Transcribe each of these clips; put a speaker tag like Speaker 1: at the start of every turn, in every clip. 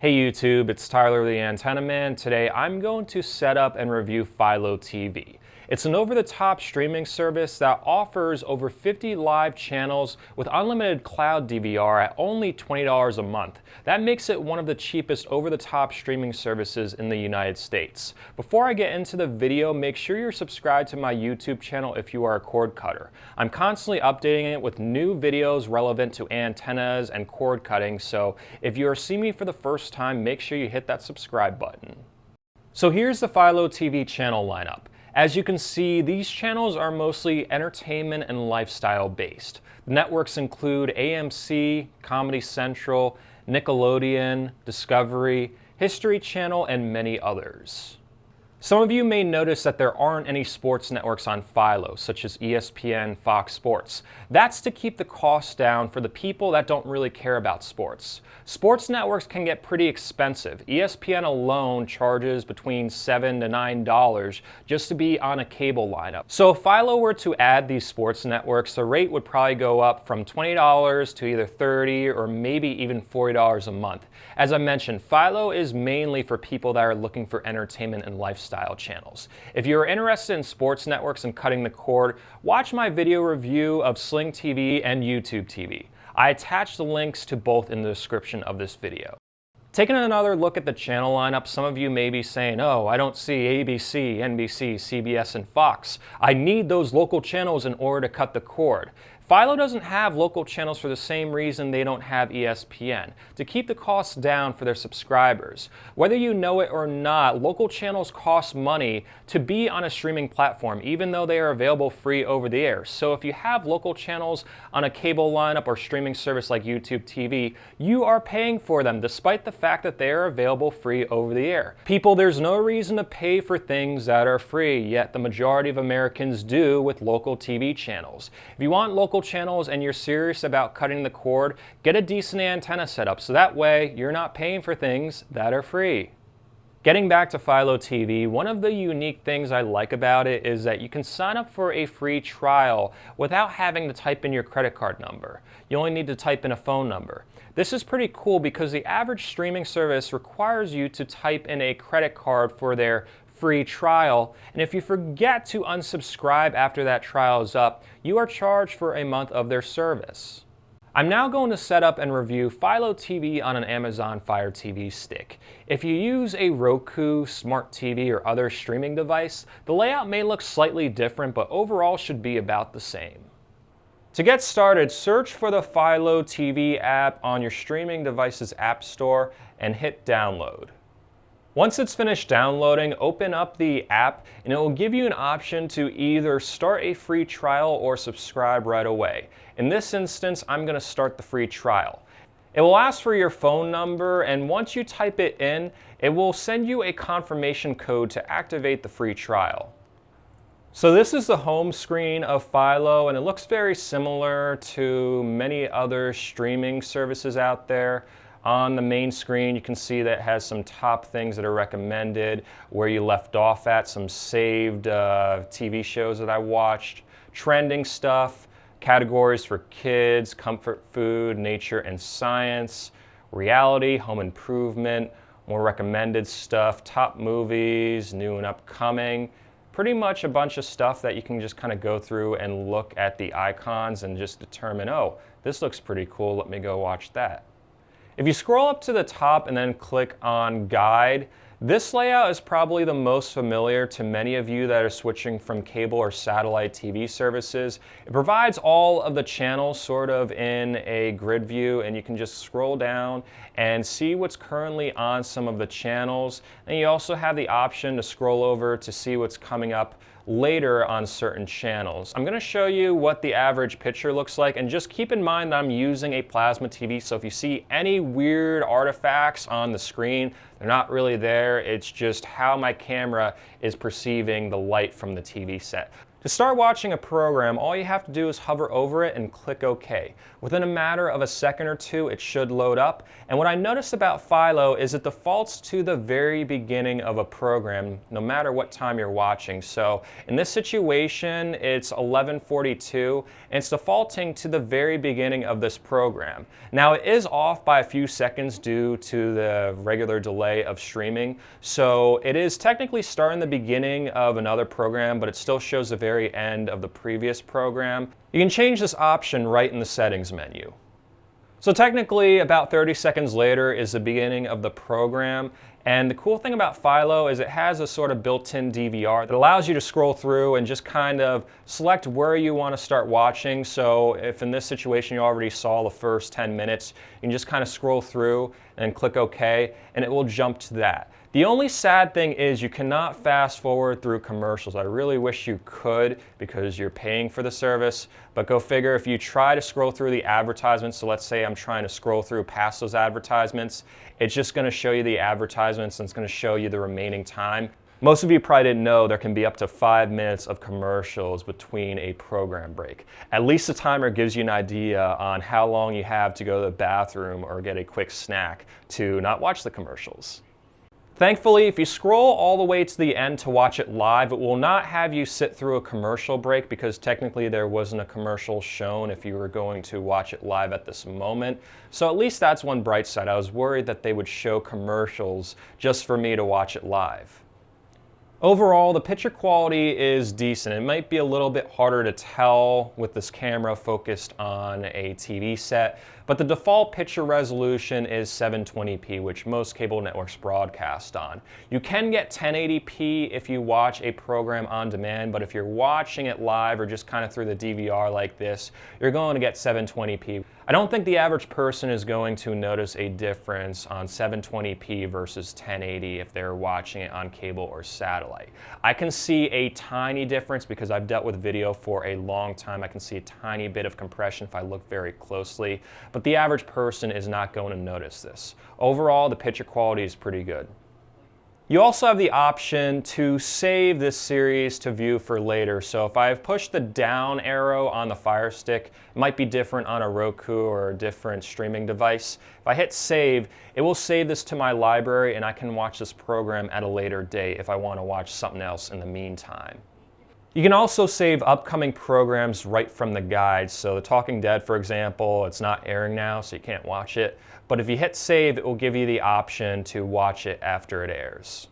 Speaker 1: Hey YouTube, it's Tyler the Antenna Man. Today I'm going to set up and review Philo TV. It's an over-the-top streaming service that offers over 50 live channels with unlimited cloud DVR at only $20 a month. That makes it one of the cheapest over-the-top streaming services in the United States. Before I get into the video, make sure you're subscribed to my YouTube channel if you are a cord cutter. I'm constantly updating it with new videos relevant to antennas and cord cutting, so if you are seeing me for the first time, make sure you hit that subscribe button. So here's the Philo TV channel lineup. As you can see, these channels are mostly entertainment and lifestyle based. The networks include AMC, Comedy Central, Nickelodeon, Discovery, History Channel, and many others. Some of you may notice that there aren't any sports networks on Philo, such as ESPN, Fox Sports. That's to keep the costs down for the people that don't really care about sports. Sports networks can get pretty expensive. ESPN alone charges between $7 to $9 just to be on a cable lineup. So if Philo were to add these sports networks, the rate would probably go up from $20 to either $30 or maybe even $40 a month. As I mentioned, Philo is mainly for people that are looking for entertainment and lifestyle channels. If you're interested in sports networks and cutting the cord, watch my video review of Sling TV and YouTube TV. I attached the links to both in the description of this video. Taking another look at the channel lineup, some of you may be saying, oh, I don't see ABC, NBC, CBS, and Fox. I need those local channels in order to cut the cord. Philo doesn't have local channels for the same reason they don't have ESPN, to keep the costs down for their subscribers. Whether you know it or not, local channels cost money to be on a streaming platform, even though they are available free over the air. So if you have local channels on a cable lineup or streaming service like YouTube TV, you are paying for them despite the fact that they are available free over the air. People, there's no reason to pay for things that are free, yet the majority of Americans do with local TV channels. If you want local channels and you're serious about cutting the cord, get a decent antenna setup so that way you're not paying for things that are free. Getting back to Philo TV, one of the unique things I like about it is that you can sign up for a free trial without having to type in your credit card number. You only need to type in a phone number. This is pretty cool because the average streaming service requires you to type in a credit card for their free trial, and if you forget to unsubscribe after that trial is up, you are charged for a month of their service. I'm now going to set up and review Philo TV on an Amazon Fire TV stick. If you use a Roku, smart TV, or other streaming device, the layout may look slightly different, but overall should be about the same. To get started, search for the Philo TV app on your streaming device's app store and hit download. Once it's finished downloading, open up the app and it will give you an option to either start a free trial or subscribe right away. In this instance, I'm going to start the free trial. It will ask for your phone number, and once you type it in, it will send you a confirmation code to activate the free trial. So this is the home screen of Philo, and it looks very similar to many other streaming services out there. On the main screen, you can see that it has some top things that are recommended, where you left off at, some saved TV shows that I watched, trending stuff, categories for kids, comfort food, nature and science, reality, home improvement, more recommended stuff, top movies, new and upcoming. Pretty much a bunch of stuff that you can just kind of go through and look at the icons and just determine, oh, this looks pretty cool, let me go watch that. If you scroll up to the top and then click on Guide, this layout is probably the most familiar to many of you that are switching from cable or satellite TV services. It provides all of the channels sort of in a grid view, and you can just scroll down and see what's currently on some of the channels. And you also have the option to scroll over to see what's coming up later on certain channels. I'm going to show you what the average picture looks like, and just keep in mind that I'm using a plasma TV, so if you see any weird artifacts on the screen, they're not really there. It's just how my camera is perceiving the light from the TV set. To start watching a program, all you have to do is hover over it and click OK. Within a matter of a second or two, it should load up. And what I noticed about Philo is it defaults to the very beginning of a program, no matter what time you're watching. So in this situation, it's 11:42, and it's defaulting to the very beginning of this program. Now, it is off by a few seconds due to the regular delay of streaming. So it is technically starting the beginning of another program, but it still shows the very end of the previous program. You can change this option right in the settings menu. So technically, about 30 seconds later is the beginning of the program. And the cool thing about Philo is it has a sort of built-in DVR that allows you to scroll through and just kind of select where you want to start watching. So if in this situation you already saw the first 10 minutes, you can just kind of scroll through and click OK, and it will jump to that. The only sad thing is you cannot fast forward through commercials. I really wish you could because you're paying for the service, but go figure, if you try to scroll through the advertisements, so let's say I'm trying to scroll through past those advertisements, it's just going to show you the advertisements and it's going to show you the remaining time. Most of you probably didn't know there can be up to 5 minutes of commercials between a program break. At least the timer gives you an idea on how long you have to go to the bathroom or get a quick snack to not watch the commercials. Thankfully, if you scroll all the way to the end to watch it live, it will not have you sit through a commercial break because technically there wasn't a commercial shown if you were going to watch it live at this moment. So at least that's one bright side. I was worried that they would show commercials just for me to watch it live. Overall, the picture quality is decent. It might be a little bit harder to tell with this camera focused on a TV set, but the default picture resolution is 720p, which most cable networks broadcast on. You can get 1080p if you watch a program on demand, but if you're watching it live or just kind of through the DVR like this, you're going to get 720p. I don't think the average person is going to notice a difference on 720p versus 1080 if they're watching it on cable or satellite. I can see a tiny difference because I've dealt with video for a long time. I can see a tiny bit of compression if I look very closely, but the average person is not going to notice this. Overall, the picture quality is pretty good. You also have the option to save this series to view for later. So if I've pushed the down arrow on the Fire Stick, it might be different on a Roku or a different streaming device. If I hit save, it will save this to my library and I can watch this program at a later date if I want to watch something else in the meantime. You can also save upcoming programs right from the guide. So The Talking Dead, for example, it's not airing now, so you can't watch it. But if you hit save, it will give you the option to watch it after it airs.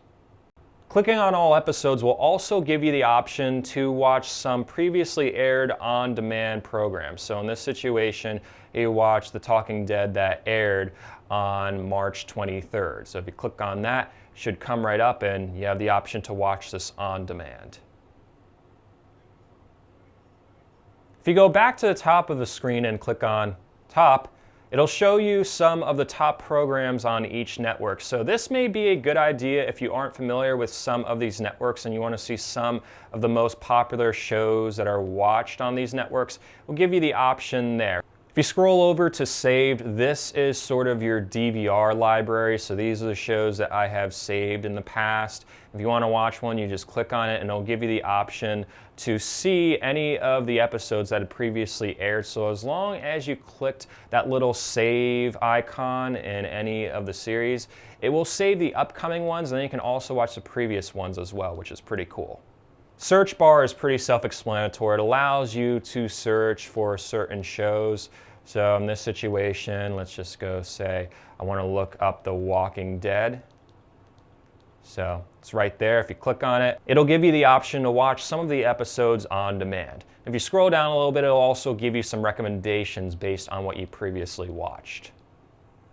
Speaker 1: Clicking on all episodes will also give you the option to watch some previously aired on-demand programs. So in this situation, you watch The Talking Dead that aired on March 23rd. So if you click on that, it should come right up and you have the option to watch this on demand. If you go back to the top of the screen and click on top, it'll show you some of the top programs on each network. So this may be a good idea if you aren't familiar with some of these networks and you want to see some of the most popular shows that are watched on these networks. We'll give you the option there. If you scroll over to saved, this is sort of your DVR library. So these are the shows that I have saved in the past. If you want to watch one, you just click on it and it'll give you the option to see any of the episodes that had previously aired. So as long as you clicked that little save icon in any of the series, it will save the upcoming ones, and then you can also watch the previous ones as well, which is pretty cool. Search bar is pretty self-explanatory. It allows you to search for certain shows. So in this situation, let's just go say, I want to look up The Walking Dead. So it's right there. If you click on it, it'll give you the option to watch some of the episodes on demand. If you scroll down a little bit, it'll also give you some recommendations based on what you previously watched.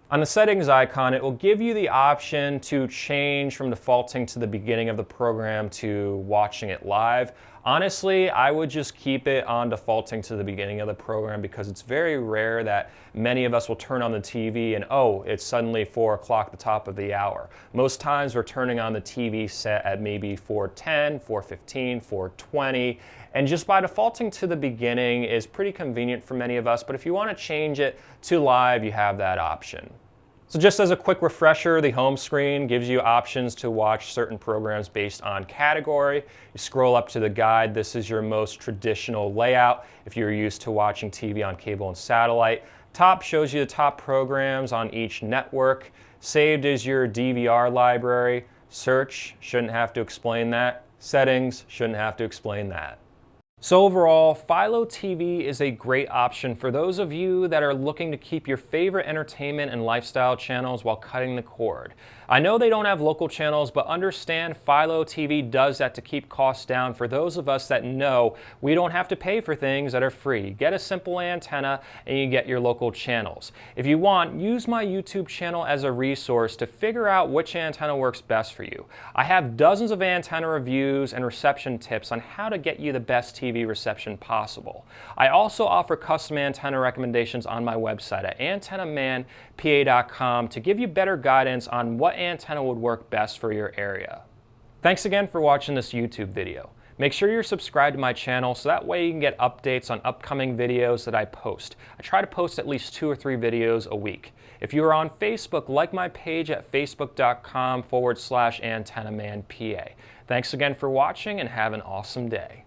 Speaker 1: On the settings icon, it will give you the option to change from defaulting to the beginning of the program to watching it live. Honestly, I would just keep it on defaulting to the beginning of the program because it's very rare that many of us will turn on the TV and oh, it's suddenly 4 o'clock, the top of the hour. Most times we're turning on the TV set at maybe 4:10, 4:15, 4:20, and just by defaulting to the beginning is pretty convenient for many of us, but if you want to change it to live, you have that option. So just as a quick refresher, the home screen gives you options to watch certain programs based on category. You scroll up to the guide. This is your most traditional layout if you're used to watching TV on cable and satellite. Top shows you the top programs on each network. Saved is your DVR library. Search, shouldn't have to explain that. Settings, shouldn't have to explain that. So overall, Philo TV is a great option for those of you that are looking to keep your favorite entertainment and lifestyle channels while cutting the cord. I know they don't have local channels, but understand Philo TV does that to keep costs down for those of us that know we don't have to pay for things that are free. Get a simple antenna and you get your local channels. If you want, use my YouTube channel as a resource to figure out which antenna works best for you. I have dozens of antenna reviews and reception tips on how to get you the best TV reception possible. I also offer custom antenna recommendations on my website at antennamanpa.com to give you better guidance on what antenna would work best for your area. Thanks again for watching this YouTube video. Make sure you're subscribed to my channel so that way you can get updates on upcoming videos that I post. I try to post at least 2 or 3 videos a week. If you are on Facebook, like my page at facebook.com/antennamanpa. Thanks again for watching and have an awesome day.